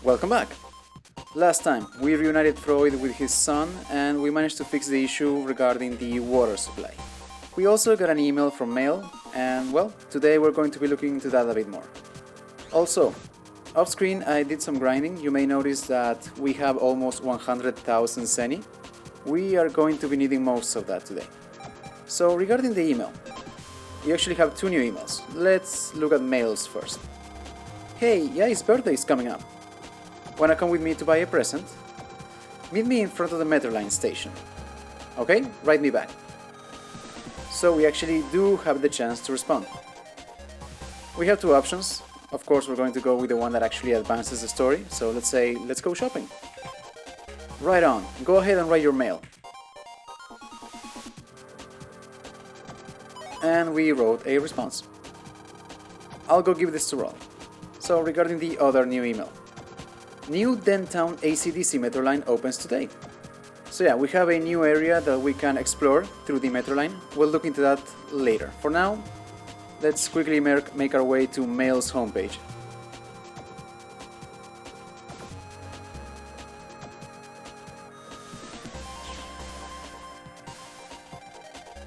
Welcome back! Last time, we reunited Freud with his son and we managed to fix the issue regarding the water supply. We also got an email from Mail and, well, today we're going to be looking into that a bit more. Also, off screen I did some grinding. You may notice that we have almost 100,000 Zenny. We are going to be needing most of that today. So regarding the email, you actually have two new emails. Let's look at Mail's first. Hey, yeah, his birthday is coming up. Wanna come with me to buy a present? Meet me in front of the Metroline station. Okay, write me back. So we actually do have the chance to respond. We have two options. Of course, we're going to go with the one that actually advances the story. So let's say, let's go shopping. Right on, go ahead and write your mail. And we wrote a response. I'll go give this to Roll. So regarding the other new email. New Dentown AC/DC Metro line opens today. So yeah, we have a new area that we can explore through the Metro line. We'll look into that later. For now, let's quickly make our way to Mail's homepage.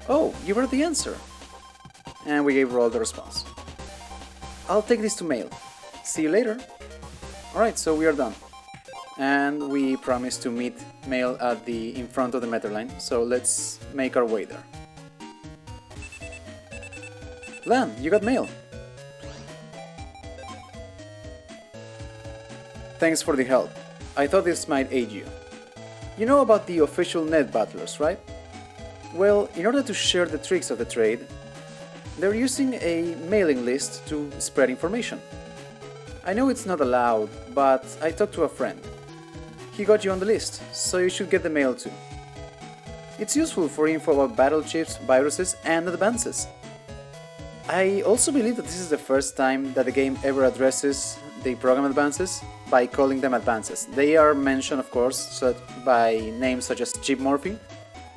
Oh, you wrote the answer! And we gave Roll the response. I'll take this to Mail. See you later! Alright, so we are done. And we promised to meet Mail in front of the Metro line, so let's make our way there. Lan, you got mail! Thanks for the help. I thought this might aid you. You know about the official net battlers, right? Well, in order to share the tricks of the trade, they're using a mailing list to spread information. I know it's not allowed, but I talked to a friend. He got you on the list, so you should get the mail too. It's useful for info about battle chips, viruses, and advances. I also believe that this is the first time that the game ever addresses the program advances by calling them advances. They are mentioned, of course, by names such as chip morphing,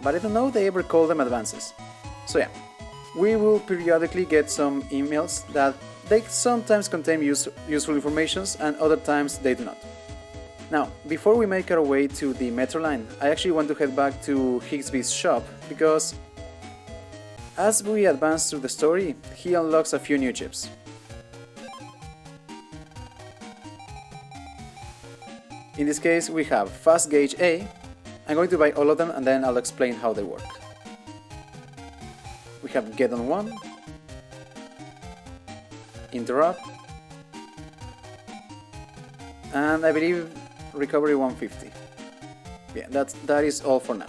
but I don't know they ever call them advances. So yeah, we will periodically get some emails that they sometimes contain useful information and other times they do not. Now, before we make our way to the Metro line, I actually want to head back to Higsby's shop because as we advance through the story, he unlocks a few new chips. In this case, we have Fast Gauge A. I'm going to buy all of them and then I'll explain how they work. We have Get on 1, Interrupt, and I believe Recovery 150. Yeah, that is all for now.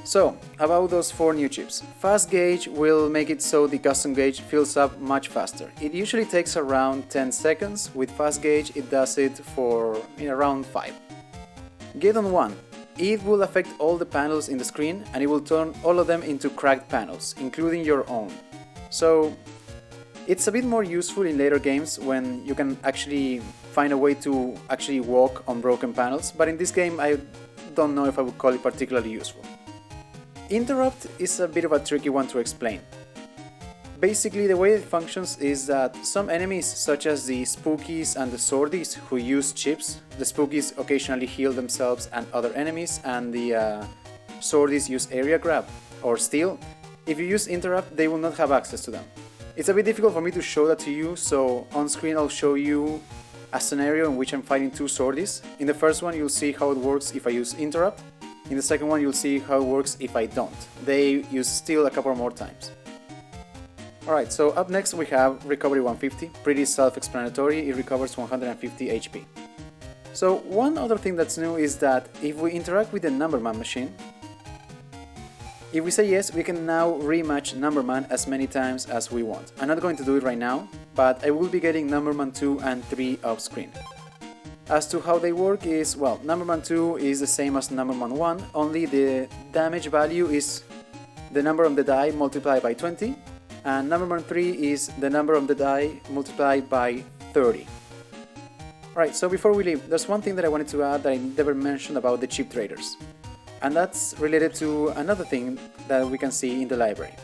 So, about those four new chips. Fast Gauge will make it so the custom gauge fills up much faster. It usually takes around 10 seconds. With Fast Gauge, it does it in around 5. Get on 1. It will affect all the panels in the screen and it will turn all of them into cracked panels, including your own. So, it's a bit more useful in later games when you can actually find a way to actually walk on broken panels, but in this game I don't know if I would call it particularly useful. Interrupt is a bit of a tricky one to explain. Basically, the way it functions is that some enemies, such as the Spookies and the Swordies, who use chips, the Spookies occasionally heal themselves and other enemies, and the Swordies use area grab or steal. If you use Interrupt, they will not have access to them. It's a bit difficult for me to show that to you, so on screen I'll show you a scenario in which I'm fighting two Swordies. In the first one you'll see how it works if I use Interrupt. In the second one you'll see how it works if I don't. They use steal a couple more times. Alright, so up next we have Recovery 150, pretty self-explanatory, it recovers 150 HP. So one other thing that's new is that if we interact with the Numberman machine, if we say yes, we can now rematch Numberman as many times as we want. I'm not going to do it right now, but I will be getting Numberman 2 and 3 off screen. As to how they work is, well, Numberman 2 is the same as Numberman 1, only the damage value is the number on the die multiplied by 20, and Numberman 3 is the number on the die multiplied by 30. Alright, so before we leave, there's one thing that I wanted to add that I never mentioned about the chip traders. And that's related to another thing that we can see in the library.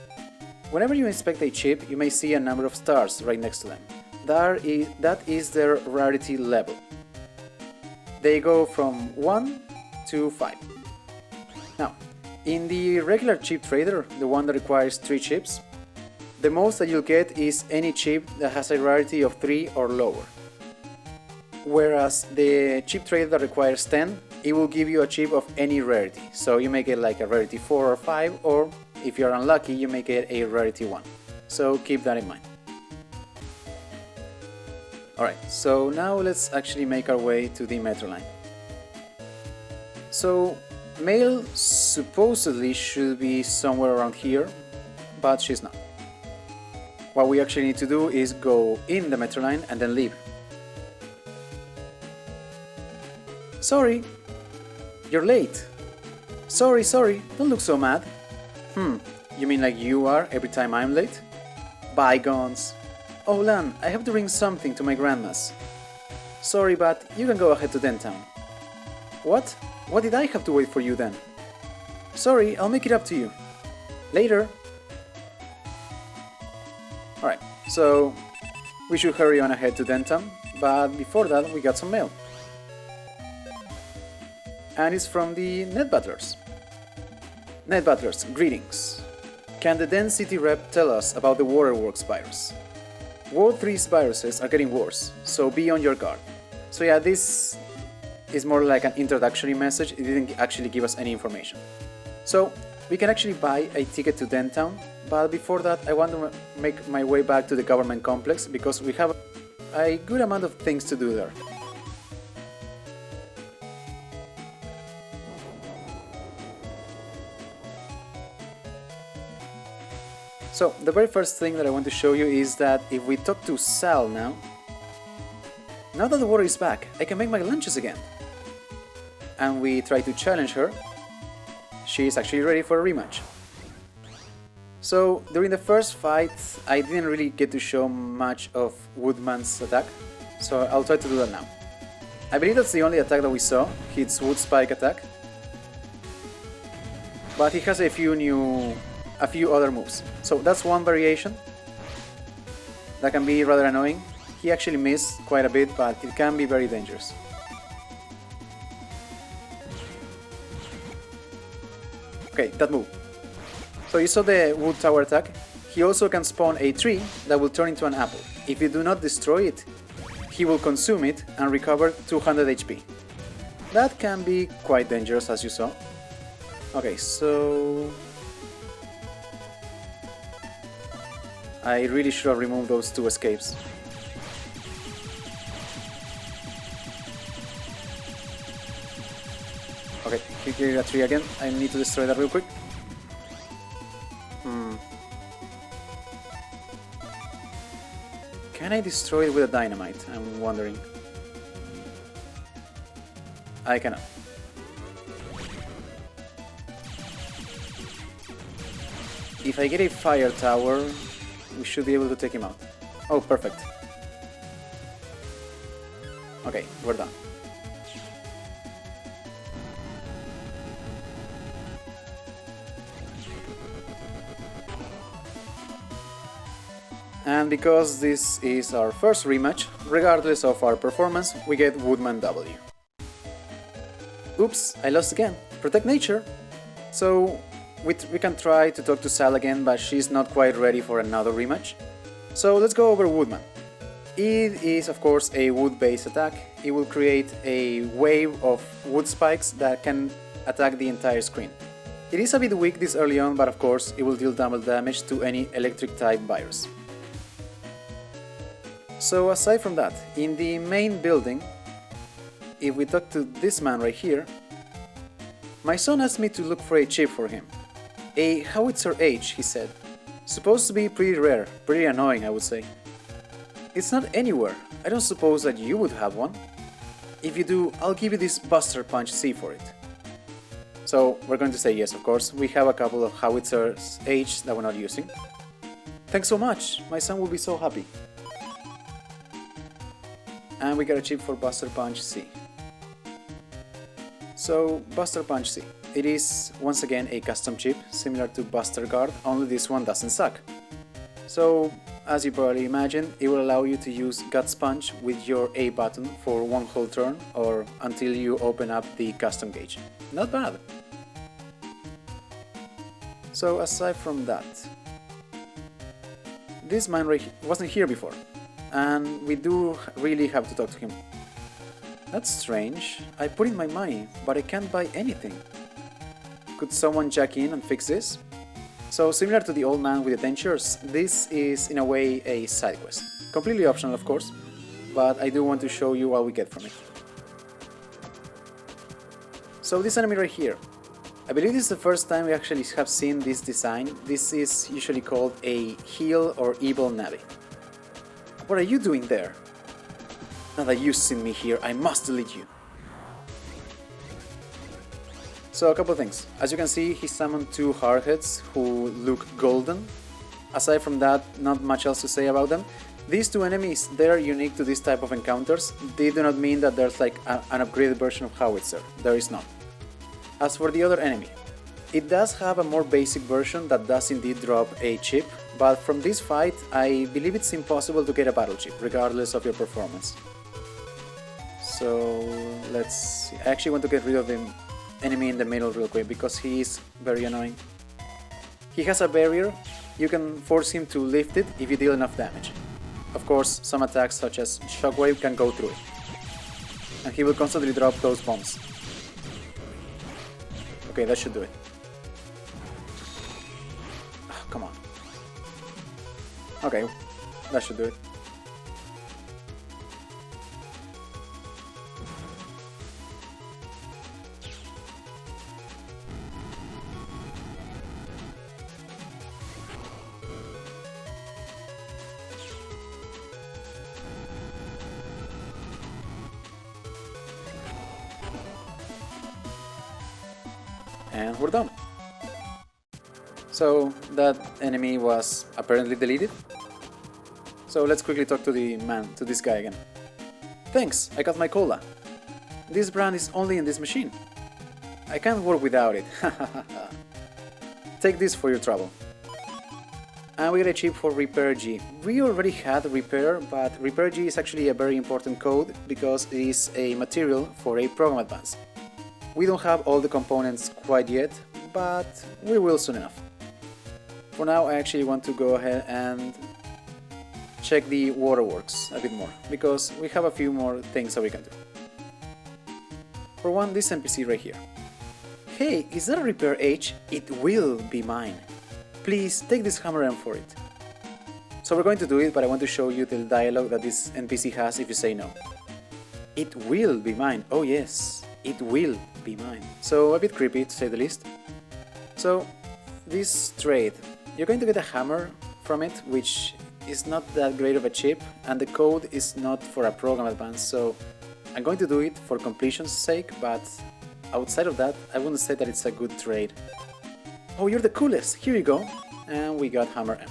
Whenever you inspect a chip, you may see a number of stars right next to them. that is their rarity level. They go from 1 to 5. Now, in the regular chip trader, the one that requires 3 chips, the most that you'll get is any chip that has a rarity of 3 or lower. Whereas the chip trader that requires 10, it will give you a chip of any rarity. So you may get like a rarity 4 or 5, or if you're unlucky, you may get a rarity 1. So keep that in mind. Alright, so now let's actually make our way to the metro line. So Mail supposedly should be somewhere around here, but she's not. What we actually need to do is go in the metro line and then leave. Sorry, you're late. Sorry, don't look so mad. You mean like you are every time I'm late? Bygones. Oh Lan, I have to bring something to my grandma's. Sorry, but you can go ahead to Dentown. What? What did I have to wait for you then? Sorry, I'll make it up to you. Later. Alright, so we should hurry on ahead to Dentown, but before that we got some mail. And it's from the NetBattlers. NetBattlers, greetings. Can the Den City rep tell us about the Waterworks virus? World 3's viruses are getting worse, so be on your guard. So yeah, this is more like an introductory message, it didn't actually give us any information. So we can actually buy a ticket to Dentown, but before that I want to make my way back to the government complex because we have a good amount of things to do there. So the very first thing that I want to show you is that if we talk to Sal now that the water is back, I can make my lunches again. And we try to challenge her. She is actually ready for a rematch. So during the first fight, I didn't really get to show much of Woodman's attack, so I'll try to do that now. I believe that's the only attack that we saw, his Wood Spike attack. But he has a few other moves. So that's one variation that can be rather annoying. He actually missed quite a bit, but it can be very dangerous. Okay, that move. So you saw the Wood Tower attack. He also can spawn a tree that will turn into an apple. If you do not destroy it, he will consume it and recover 200 HP. That can be quite dangerous, as you saw. Okay, so I really should have removed those 2 escapes. Okay, he cleared a tree again. I need to destroy that real quick. Can I destroy it with a dynamite? I'm wondering. I cannot. If I get a fire tower, we should be able to take him out. Oh, perfect. Okay, we're done. And because this is our first rematch, regardless of our performance, we get Woodman W. Oops, I lost again. Protect nature! So we can try to talk to Sal again, but she's not quite ready for another rematch. So let's go over Woodman. It is of course a wood-based attack. It will create a wave of wood spikes that can attack the entire screen. It is a bit weak this early on, but of course it will deal double damage to any electric type virus. So aside from that, in the main building, if we talk to this man right here, my son asked me to look for a chip for him. A Howitzer H, he said. Supposed to be pretty rare, pretty annoying I would say. It's not anywhere, I don't suppose that you would have one. If you do, I'll give you this Buster Punch C for it. So we're going to say yes, of course. We have a couple of Howitzer H that we're not using. Thanks so much, my son will be so happy. And we got a chip for Buster Punch C. So, Buster Punch C. It is once again a custom chip, similar to Buster Guard, only this one doesn't suck. So, as you probably imagine, it will allow you to use Guts Punch with your A button for one whole turn or until you open up the custom gauge. Not bad! So aside from that, this man wasn't here before, and we do really have to talk to him. That's strange. I put in my money, but I can't buy anything. Could someone jack in and fix this? So similar to the old man with the dentures, this is in a way a side quest. Completely optional of course, but I do want to show you what we get from it. So this enemy right here, I believe this is the first time we actually have seen this design. This is usually called a heel or evil Navi. What are you doing there? Now that you've seen me here, I must delete you. So a couple of things. As you can see, he summoned two hardheads who look golden. Aside from that, not much else to say about them. These two enemies, they're unique to this type of encounters. They do not mean that there's like an upgraded version of Howitzer. There is not. As for the other enemy, it does have a more basic version that does indeed drop a chip, but from this fight, I believe it's impossible to get a battle chip, regardless of your performance. So let's see. I actually want to get rid of the enemy in the middle real quick because he is very annoying. He has a barrier. You can force him to lift it if you deal enough damage. Of course, some attacks such as Shockwave can go through it. And he will constantly drop those bombs. Okay, that should do it. Oh, come on. Okay, that should do it. And we're done. So that enemy was apparently deleted. So let's quickly talk to this guy again. Thanks, I got my cola. This brand is only in this machine. I can't work without it. Take this for your trouble. And we get a chip for Repair G. We already had Repair, but Repair G is actually a very important code because it is a material for a program advance. We don't have all the components quite yet, but we will soon enough. For now, I actually want to go ahead and check the waterworks a bit more, because we have a few more things that we can do. For one, this NPC right here. Hey, is that a Repair H? It will be mine. Please take this hammer M for it. So we're going to do it, but I want to show you the dialogue that this NPC has if you say no. It will be mine. Oh yes, it will be mine. So a bit creepy to say the least. So this trade, you're going to get a hammer from it, which is not that great of a chip, and the code is not for a program advance, so I'm going to do it for completion's sake, but outside of that, I wouldn't say that it's a good trade. Oh, you're the coolest! Here you go! And we got hammer M.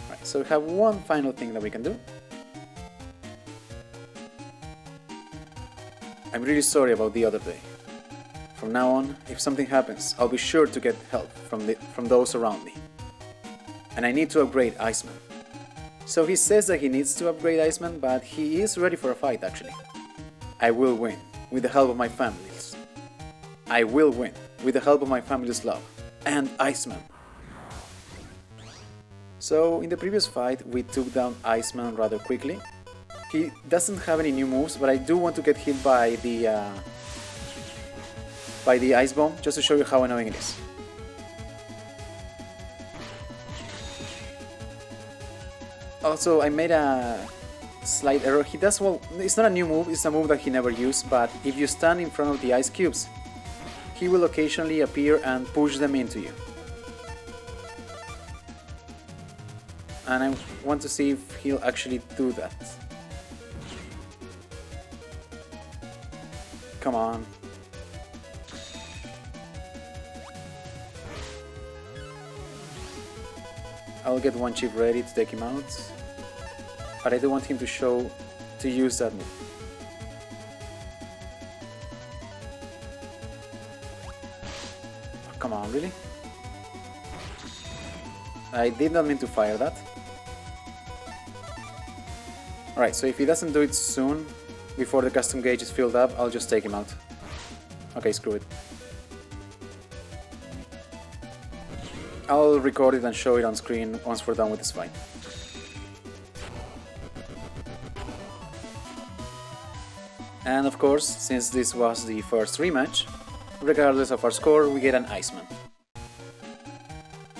Right, so we have one final thing that we can do. I'm really sorry about the other day. From now on, if something happens, I'll be sure to get help from those around me. And I need to upgrade Iceman. So he says that he needs to upgrade Iceman, but he is ready for a fight actually. I will win, with the help of my families. I will win, with the help of my family's love, and Iceman. So in the previous fight, we took down Iceman rather quickly. He doesn't have any new moves, but I do want to get hit by the Ice Bomb, just to show you how annoying it is. Also, I made a slight error. He does, well, it's not a new move, it's a move that he never used, but if you stand in front of the ice cubes, he will occasionally appear and push them into you. And I want to see if he'll actually do that. Come on. I'll get one chip ready to take him out, but I do want him to use that move. Oh, come on, really? I did not mean to fire that. Alright, so if he doesn't do it soon, before the custom gauge is filled up, I'll just take him out. Okay, screw it. I'll record it and show it on screen once we're done with this fight. And of course, since this was the first rematch, regardless of our score, we get an Iceman.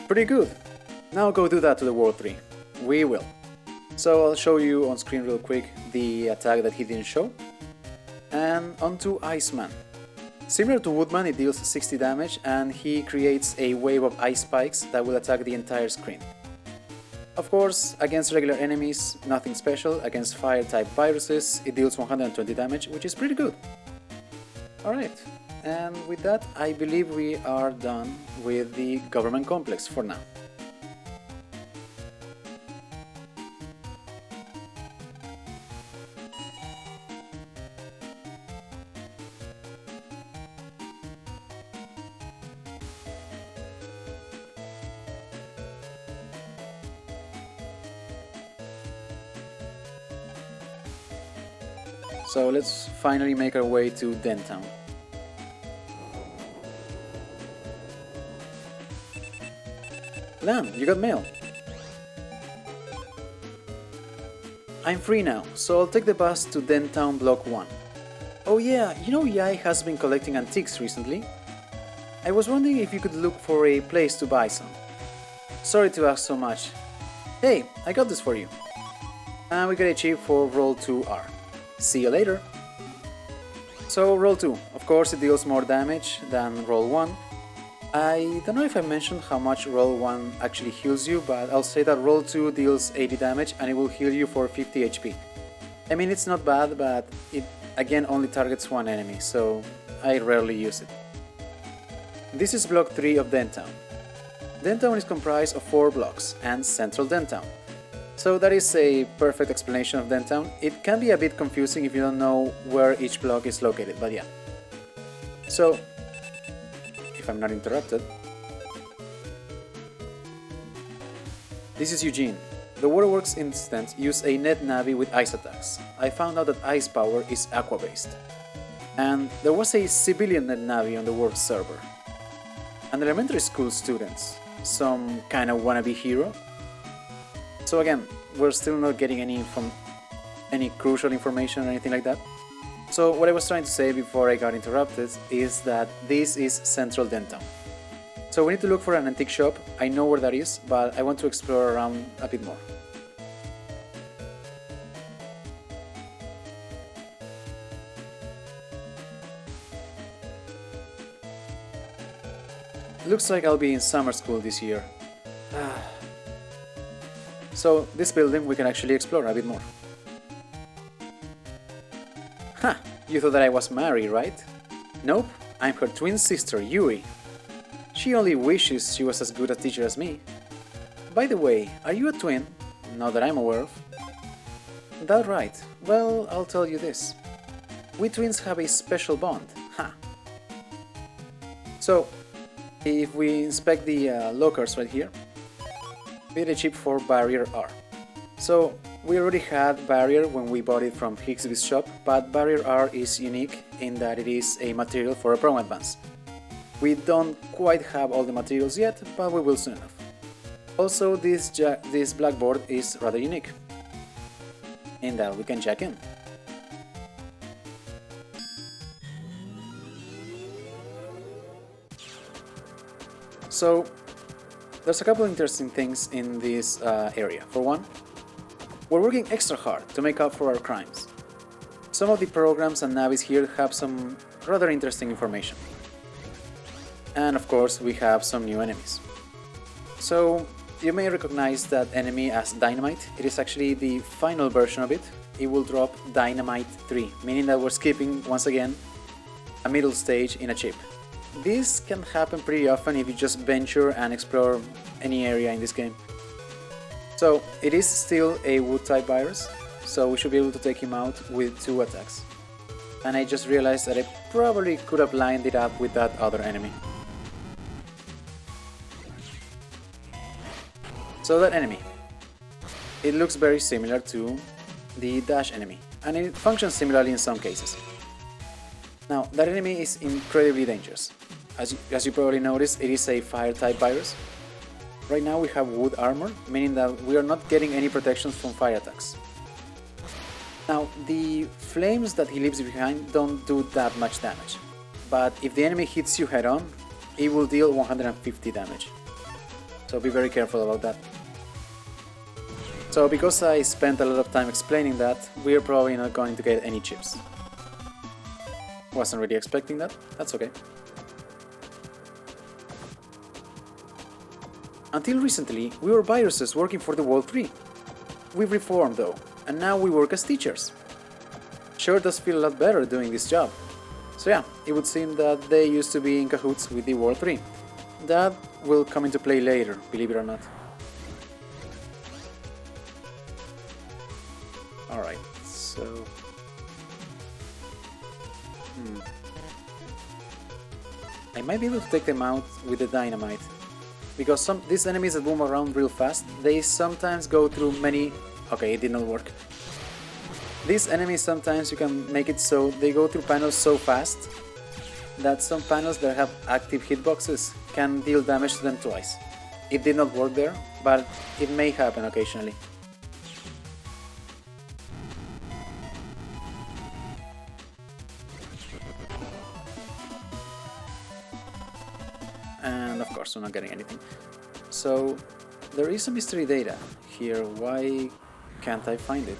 Pretty good! Now go do that to the World 3. We will. So I'll show you on screen real quick the attack that he didn't show. And onto Iceman. Similar to Woodman, it deals 60 damage and he creates a wave of ice spikes that will attack the entire screen. Of course, against regular enemies, nothing special. Against fire-type viruses, it deals 120 damage, which is pretty good. Alright, and with that, I believe we are done with the government complex for now. So let's finally make our way to Dentown. Lan, you got mail. I'm free now, so I'll take the bus to Dentown Block 1. Oh yeah, you know Yai has been collecting antiques recently? I was wondering if you could look for a place to buy some. Sorry to ask so much. Hey, I got this for you. And we got a chip for Roll 2R. See you later! So Roll 2, of course it deals more damage than Roll 1. I don't know if I mentioned how much Roll 1 actually heals you, but I'll say that Roll 2 deals 80 damage and it will heal you for 50 HP. I mean, it's not bad, but it again only targets one enemy, so I rarely use it. This is Block 3 of Dentown. Dentown is comprised of 4 blocks and Central Dentown. So that is a perfect explanation of Dentown. It can be a bit confusing if you don't know where each block is located, but yeah. So, if I'm not interrupted. This is Eugene. The Waterworks instance use a net Navi with ice attacks. I found out that ice power is aqua based. And there was a civilian net Navi on the work server. And elementary school students, some kind of wannabe hero. So again, we're still not getting any crucial information or anything like that. So what I was trying to say before I got interrupted is that this is Central Dentown. So we need to look for an antique shop. I know where that is, but I want to explore around a bit more. Looks like I'll be in summer school this year. So this building we can actually explore a bit more. Ha! You thought that I was married, right? Nope, I'm her twin sister, Yui. She only wishes she was as good a teacher as me. By the way, are you a twin? Not that I'm aware of. That right. Well, I'll tell you this. We twins have a special bond. Ha! So, if we inspect the lockers right here, we get a chip for Barrier R. So, we already had Barrier when we bought it from Higsby's shop, but Barrier R is unique in that it is a material for a Pro Advance. We don't quite have all the materials yet, but we will soon enough. Also, this blackboard is rather unique, in that we can jack in. So, there's a couple interesting things in this area. For one, we're working extra hard to make up for our crimes. Some of the programs and navis here have some rather interesting information. And of course, we have some new enemies. So, you may recognize that enemy as Dynamite. It is actually the final version of it. It will drop Dynamite 3, meaning that we're skipping, once again, a middle stage in a chip. This can happen pretty often if you just venture and explore any area in this game. So, it is still a wood-type virus, so we should be able to take him out with 2 attacks. And I just realized that I probably could have lined it up with that other enemy. So that enemy, it looks very similar to the dash enemy, and it functions similarly in some cases. Now, that enemy is incredibly dangerous. As you probably noticed, it is a fire type virus. Right now we have wood armor, meaning that we are not getting any protections from fire attacks. Now, the flames that he leaves behind don't do that much damage, but if the enemy hits you head on, it will deal 150 damage. So be very careful about that. So because I spent a lot of time explaining that, we are probably not going to get any chips. Wasn't really expecting that, that's okay. Until recently, we were viruses working for the World 3. We've reformed though, and now we work as teachers. Sure does feel a lot better doing this job. So yeah, it would seem that they used to be in cahoots with the World 3. That will come into play later, believe it or not. Alright, so... I might be able to take them out with the dynamite. Because these enemies that boom around real fast, they sometimes go through many... Okay, it did not work. These enemies sometimes you can make it so they go through panels so fast that some panels that have active hitboxes can deal damage to them twice. It did not work there, but it may happen occasionally. And of course, we're not getting anything. So, there is a mystery data here. Why can't I find it?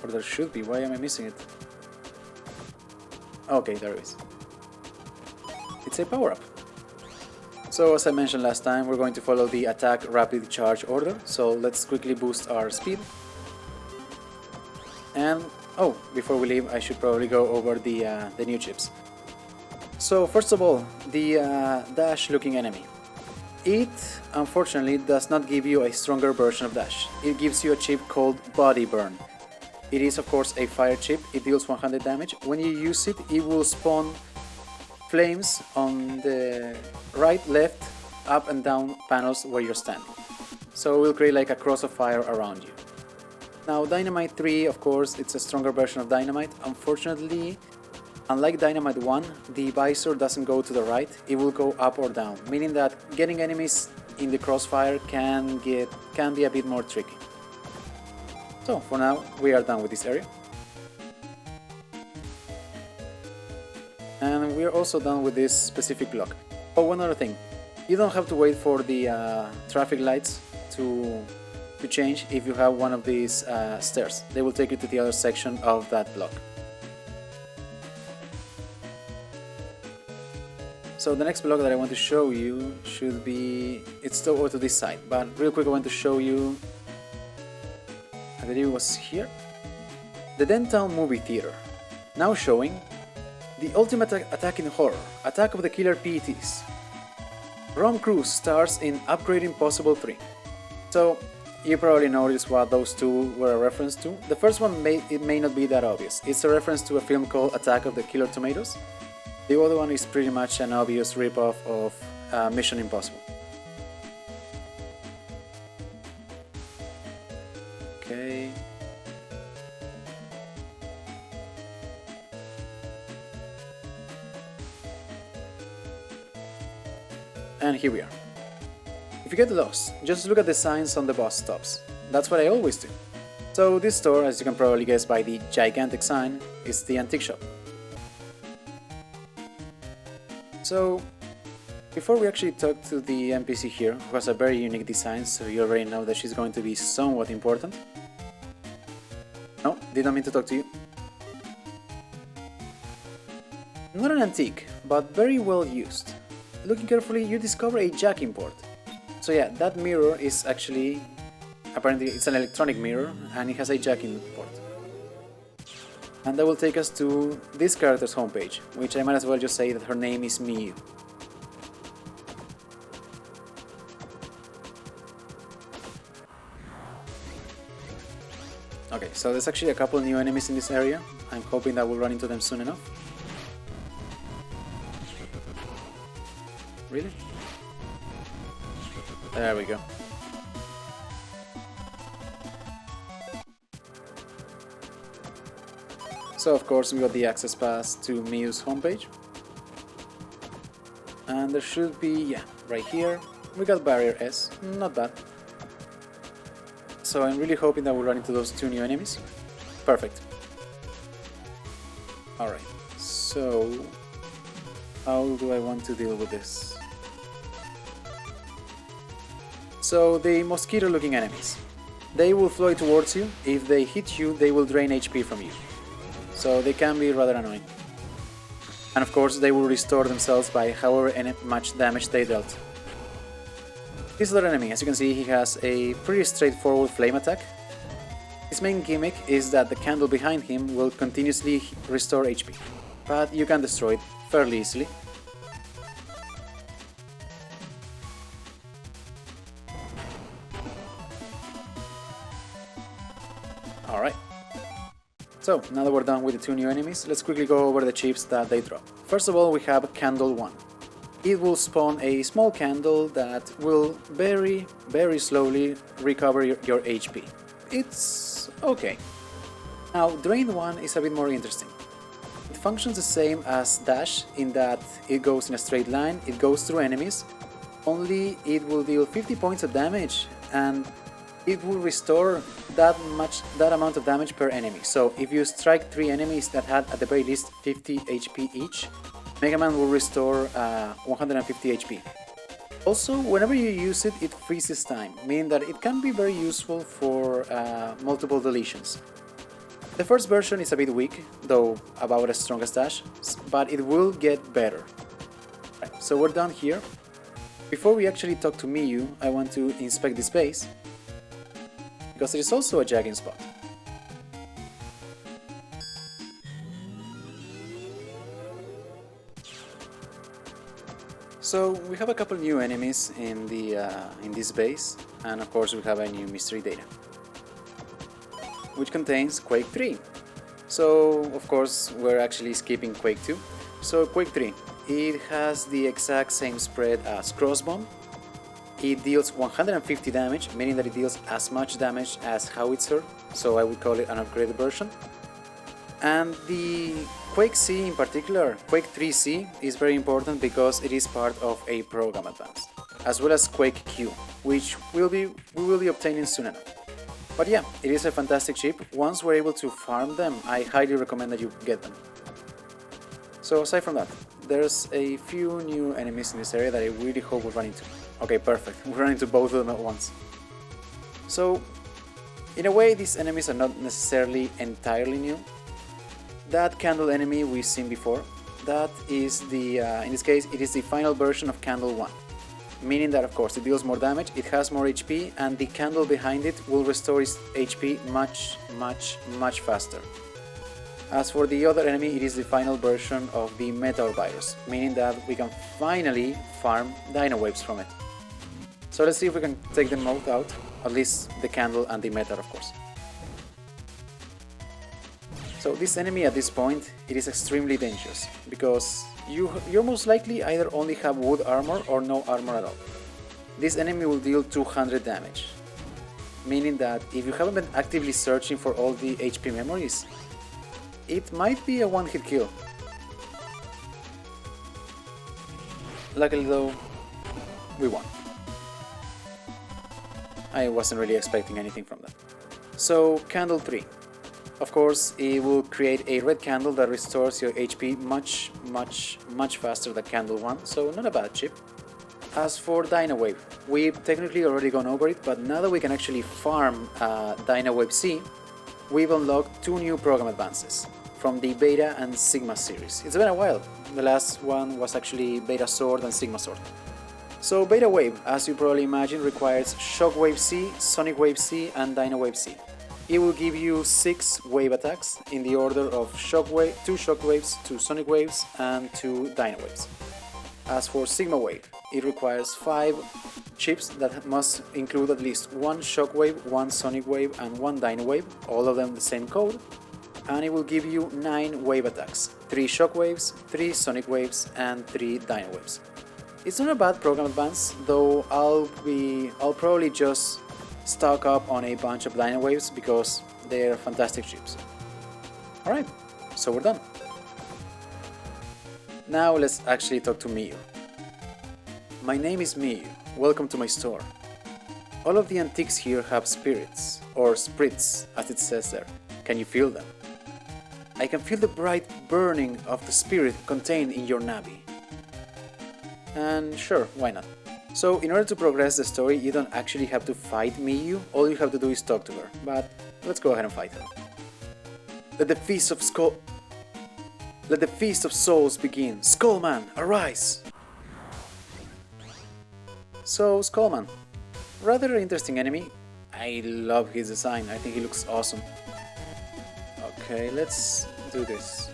Or there should be. Why am I missing it? Okay, there it is. It's a power-up. So, as I mentioned last time, we're going to follow the attack rapid charge order. So, let's quickly boost our speed. And, oh, before we leave, I should probably go over the new chips. So, first of all, the Dash-looking enemy. It, unfortunately, does not give you a stronger version of Dash. It gives you a chip called Body Burn. It is, of course, a fire chip. It deals 100 damage. When you use it, it will spawn flames on the right, left, up and down panels where you're standing. So it will create like a cross of fire around you. Now, Dynamite 3, of course, it's a stronger version of Dynamite. Unfortunately, unlike Dynamite 1, the visor doesn't go to the right, it will go up or down, meaning that getting enemies in the crossfire can be a bit more tricky. So, for now, we are done with this area. And we are also done with this specific block. Oh, one other thing. You don't have to wait for the traffic lights to change if you have one of these stairs. They will take you to the other section of that block. So the next block that I want to show you should be... it's over to this side, but real quick I want to show you... I believe it was here? The Dentown Movie Theater. Now showing the ultimate attack in horror, Attack of the Killer PETs. Rom Cruise stars in Upgrade Impossible 3. So, you probably noticed what those two were a reference to. The first one may not be that obvious. It's a reference to a film called Attack of the Killer Tomatoes. The other one is pretty much an obvious ripoff of Mission Impossible. Okay. And here we are. If you get lost, just look at the signs on the bus stops. That's what I always do. So this store, as you can probably guess by the gigantic sign, is the antique shop. So, before we actually talk to the NPC here, who has a very unique design, so you already know that she's going to be somewhat important. No, did not mean to talk to you. Not an antique, but very well used. Looking carefully, you discover a jacking port. So yeah, that mirror is actually, apparently it's an electronic mirror, and it has a jacking port. And that will take us to this character's homepage, which I might as well just say that her name is Miyu. Okay, so there's actually a couple new enemies in this area. I'm hoping that we'll run into them soon enough. really? There we go. So of course we got the access pass to Miu's homepage. And there should be, yeah, right here, we got Barrier S, not bad. So I'm really hoping that we'll run into those 2 new enemies. Perfect. Alright, so how do I want to deal with this? So the mosquito looking enemies. They will fly towards you. If they hit you, they will drain HP from you. So they can be rather annoying. And of course they will restore themselves by however much damage they dealt. This other enemy, as you can see, he has a pretty straightforward flame attack. His main gimmick is that the candle behind him will continuously restore HP, but you can destroy it fairly easily. Alright. So, now that we're done with the 2 new enemies, let's quickly go over the chips that they drop. First of all, we have Candle 1. It will spawn a small candle that will very slowly recover your HP. It's okay. Now, Drain 1 is a bit more interesting. It functions the same as Dash in that it goes in a straight line, it goes through enemies, only it will deal 50 points of damage and it will restore that amount of damage per enemy. So if you strike 3 enemies that had at the very least 50 HP each, Mega Man will restore 150 HP. Also, whenever you use it, it freezes time, meaning that it can be very useful for multiple deletions. The first version is a bit weak, though about as strong as Dash, but it will get better. Right, so we're done here. Before we actually talk to Miu, I want to inspect this base, because there is also a jagging spot. So we have a couple new enemies in this base, and of course we have a new mystery data, which contains Quake 3. So of course we're actually skipping Quake 2. So Quake 3, it has the exact same spread as Crossbomb. It deals 150 damage, meaning that it deals as much damage as Howitzer, so I would call it an upgraded version. And the Quake C in particular, Quake 3C, is very important because it is part of a program advance, as well as Quake Q, which we will be obtaining soon enough. But yeah, it is a fantastic chip. Once we're able to farm them, I highly recommend that you get them. So aside from that, there's a few new enemies in this area that I really hope we'll run into. Okay, perfect, we run into both of them at once. So, in a way, these enemies are not necessarily entirely new. That candle enemy we've seen before, that is the, in this case, it is the final version of Candle 1. Meaning that, of course, it deals more damage, it has more HP, and the candle behind it will restore its HP much faster. As for the other enemy, it is the final version of the Meteor Virus, meaning that we can finally farm Dino Waves from it. So let's see if we can take them both out, at least the candle and the Meteor, of course. So this enemy at this point, it is extremely dangerous, because you're most likely either only have wood armor or no armor at all. This enemy will deal 200 damage, meaning that if you haven't been actively searching for all the HP memories, it might be a one-hit kill. Luckily though, we won. I wasn't really expecting anything from that. So, Candle 3. Of course, it will create a red candle that restores your HP much faster than Candle 1, so not a bad chip. As for Dino Wave, we've technically already gone over it, but now that we can actually farm Dino Wave C, we've unlocked 2 new program advances from the Beta and Sigma series. It's been a while. The last one was actually Beta Sword and Sigma Sword. So Beta Wave, as you probably imagine, requires Shockwave C, Sonic Wave C, and Dino Wave C. It will give you 6 wave attacks in the order of 2 Shockwaves, 2 Sonic Waves, and 2 Dino Waves. As for Sigma Wave, it requires 5 chips that must include at least 1 Shockwave, 1 Sonic Wave, and 1 Dino Wave, all of them the same code, and it will give you 9 wave attacks, 3 Shockwaves, 3 Sonic Waves, and 3 Dino Waves. It's not a bad program advance, though I'll probably just stock up on a bunch of Dino Waves because they're fantastic chips. Alright, so we're done. Now let's actually talk to Miyu. My name is Miyu, welcome to my store. All of the antiques here have spirits, or sprits as it says there. Can you feel them? I can feel the bright burning of the spirit contained in your Navi. And sure, why not? So in order to progress the story, you don't actually have to fight Miyu, all you have to do is talk to her, but let's go ahead and fight her. Let the feast of souls begin. Skullman, arise! So, Skullman, rather interesting enemy. I love his design, I think he looks awesome. Okay, let's do this.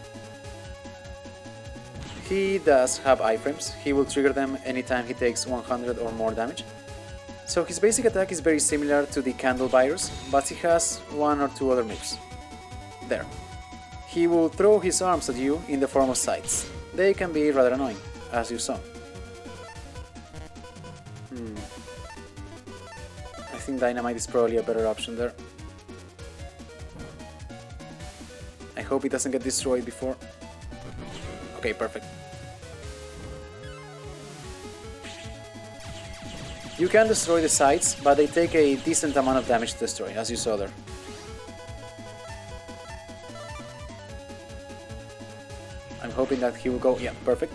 He does have iframes, he will trigger them anytime he takes 100 or more damage. So his basic attack is very similar to the Candle Virus, but he has one or two other moves. There. He will throw his arms at you in the form of sights. They can be rather annoying, as you saw. I think Dynamite is probably a better option there. I hope it doesn't get destroyed before. Okay, perfect. You can destroy the sights, but they take a decent amount of damage to destroy, as you saw there. I'm hoping that he will go... yeah, perfect.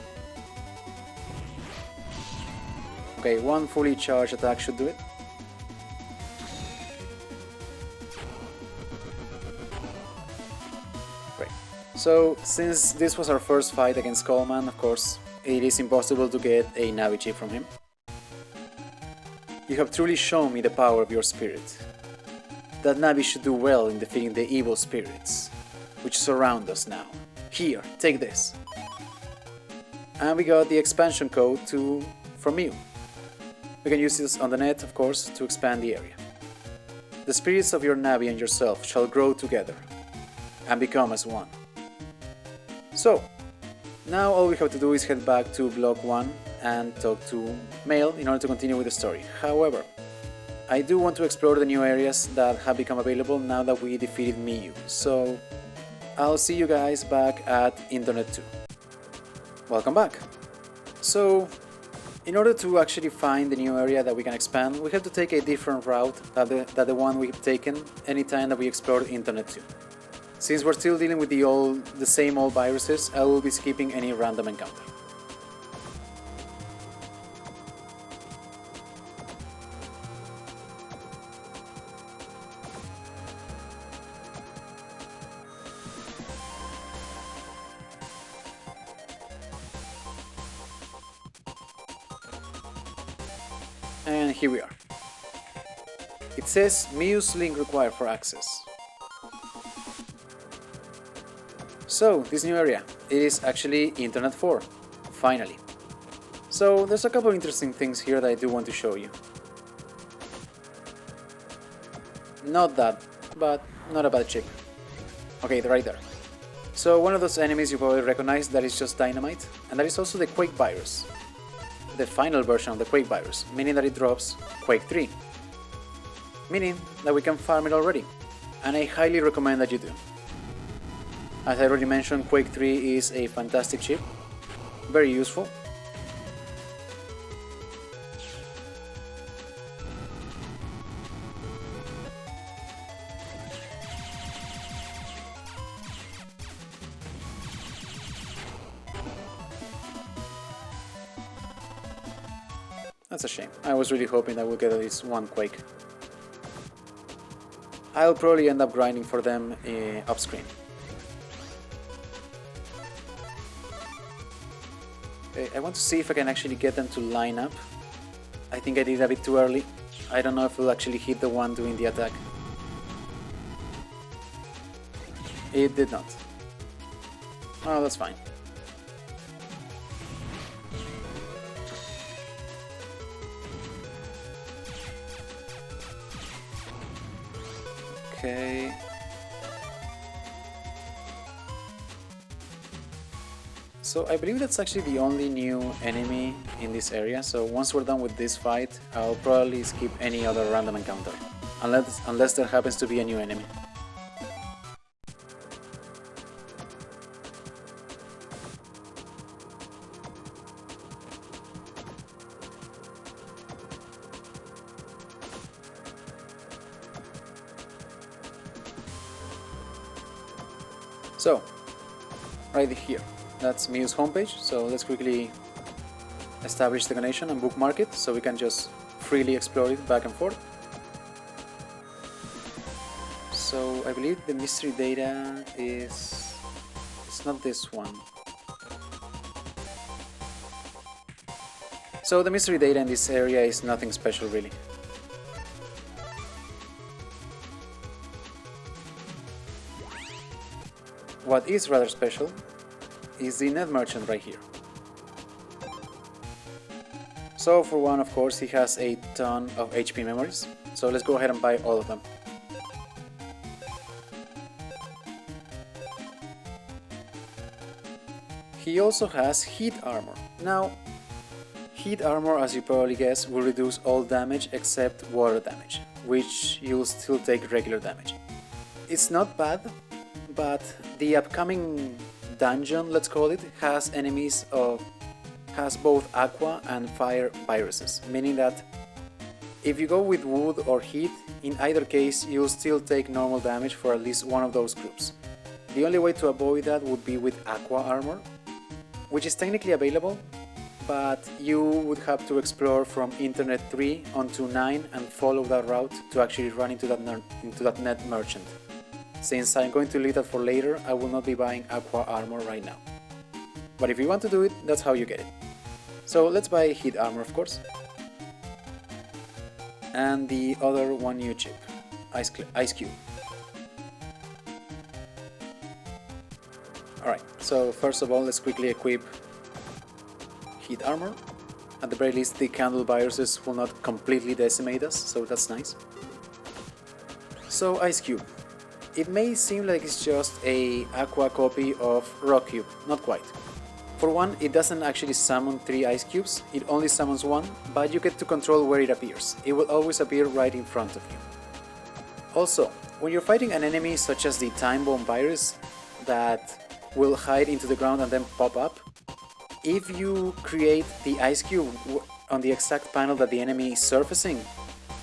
Okay, one fully charged attack should do it. Great. So, since this was our first fight against Skullman, of course, it is impossible to get a Navi chip from him. You have truly shown me the power of your spirit. That Navi should do well in defeating the evil spirits, which surround us now. Here, take this. And we got the expansion code from you. We can use this on the net, of course, to expand the area. The spirits of your Navi and yourself shall grow together and become as one. So, now all we have to do is head back to Block 1 and talk to Mail in order to continue with the story. However, I do want to explore the new areas that have become available now that we defeated Miyu, so I'll see you guys back at Internet 2. Welcome back! So, in order to actually find the new area that we can expand, we have to take a different route than the one we've taken anytime that we explored Internet 2. Since we're still dealing with the same old viruses, I will be skipping any random encounter. And here we are. It says Miyu's link required for access. So, this new area, it is actually Internet 4, finally. So, there's a couple of interesting things here that I do want to show you. Not that, but not a bad chip. Okay, right there. So, one of those enemies you probably recognize, that is just Dynamite, and that is also the Quake Virus. The final version of the Quake Virus, meaning that it drops Quake 3. Meaning that we can farm it already, and I highly recommend that you do. As I already mentioned, Quake 3 is a fantastic chip, very useful. That's a shame. I was really hoping that we'll get at least one Quake. I'll probably end up grinding for them off screen. Okay, I want to see if I can actually get them to line up. I think I did a bit too early. I don't know if we'll actually hit the one doing the attack. It did not. Oh, that's fine. Okay. So I believe that's actually the only new enemy in this area, so once we're done with this fight, I'll probably skip any other random encounter, unless there happens to be a new enemy. So, right here, that's Mew's homepage, so let's quickly establish the connection and bookmark it so we can just freely explore it back and forth. So I believe the mystery data is... it's not this one. So the mystery data in this area is nothing special really. What is rather special is the net merchant right here. So for one, of course, he has a ton of HP memories, so let's go ahead and buy all of them. He also has heat armor. Now, heat armor, as you probably guess, will reduce all damage except water damage, which you'll still take regular damage. It's not bad, but the upcoming dungeon, let's call it, has both aqua and fire viruses, meaning that if you go with wood or heat, in either case you'll still take normal damage for at least one of those groups. The only way to avoid that would be with aqua armor, which is technically available, but you would have to explore from Internet 3 onto 9 and follow that route to actually run into that net merchant. Since I'm going to leave that for later, I will not be buying aqua armor right now. But if you want to do it, that's how you get it. So let's buy heat armor, of course. And the other one new chip, Ice Cube. Alright, so first of all, let's quickly equip heat armor. At the very least, the candle viruses will not completely decimate us, so that's nice. So Ice Cube. It may seem like it's just a aqua copy of Rock Cube, not quite. For one, it doesn't actually summon 3 ice cubes, it only summons 1, but you get to control where it appears. It will always appear right in front of you. Also, when you're fighting an enemy such as the Time Bomb virus that will hide into the ground and then pop up, if you create the ice cube on the exact panel that the enemy is surfacing,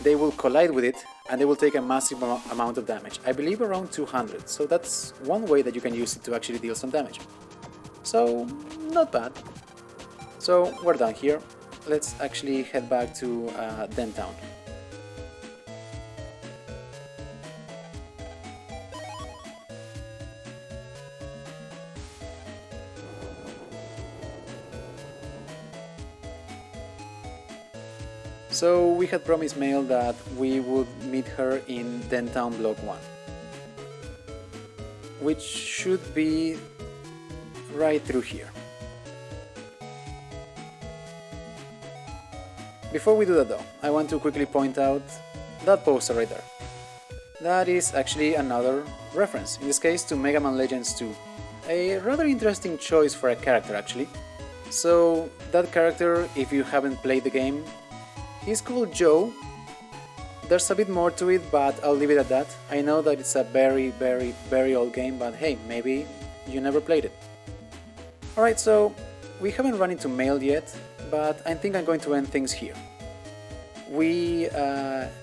they will collide with it and they will take a massive amount of damage. I believe around 200, so that's one way that you can use it to actually deal some damage. So, not bad. So, we're done here. Let's actually head back to Dentown. So we had promised Mail that we would meet her in Dentown Block 1, which should be right through here. Before we do that though, I want to quickly point out that poster right there. That is actually another reference, in this case to Mega Man Legends 2. A rather interesting choice for a character actually. So that character, if you haven't played the game, he's called Joe. There's a bit more to it, but I'll leave it at that. I know that it's a very old game, but hey, maybe you never played it. Alright, so we haven't run into Mail yet, but I think I'm going to end things here. We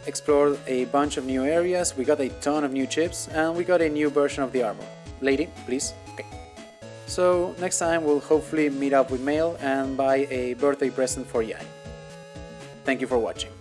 explored a bunch of new areas, we got a ton of new chips, and we got a new version of the armor. Lady, please. Okay. So next time we'll hopefully meet up with Mail and buy a birthday present for Yae. Thank you for watching.